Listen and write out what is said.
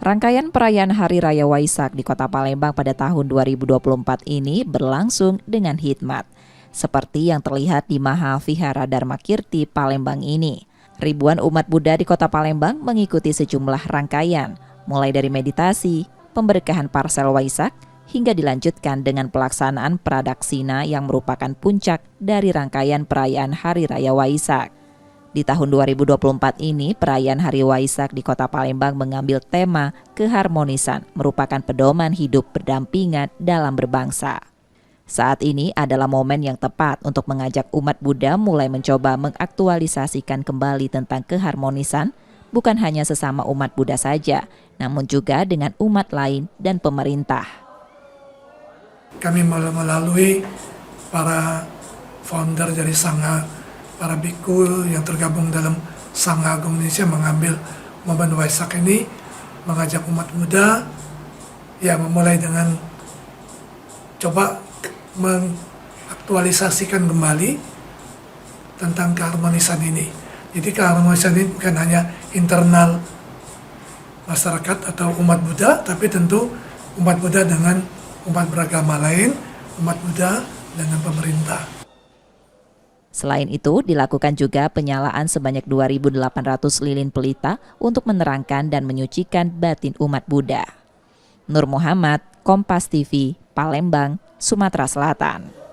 Rangkaian perayaan Hari Raya Waisak di Kota Palembang pada tahun 2024 ini berlangsung dengan hikmat. Seperti yang terlihat di Maha Vihara Dharma Kirti Palembang ini. Ribuan umat Buddha di Kota Palembang mengikuti sejumlah rangkaian, mulai dari meditasi, pemberkahan parsel Waisak, hingga dilanjutkan dengan pelaksanaan pradaksina yang merupakan puncak dari rangkaian perayaan Hari Raya Waisak. Di tahun 2024 ini, perayaan Hari Waisak di Kota Palembang mengambil tema keharmonisan, merupakan pedoman hidup berdampingan dalam berbangsa. Saat ini adalah momen yang tepat untuk mengajak umat Buddha mulai mencoba mengaktualisasikan kembali tentang keharmonisan, bukan hanya sesama umat Buddha saja, namun juga dengan umat lain dan pemerintah. Kami melalui para founder dari Sangha, para biku yang tergabung dalam Sangha Agung Indonesia mengambil momen Waisak ini, mengajak umat Buddha ya memulai dengan coba mengaktualisasikan kembali tentang keharmonisan ini. Jadi keharmonisan ini bukan hanya internal masyarakat atau umat Buddha, tapi tentu umat Buddha dengan umat beragama lain, umat Buddha dengan pemerintah. Selain itu, dilakukan juga penyalaan sebanyak 2.800 lilin pelita untuk menerangkan dan menyucikan batin umat Buddha. Nur Muhammad, Kompas TV, Palembang, Sumatera Selatan.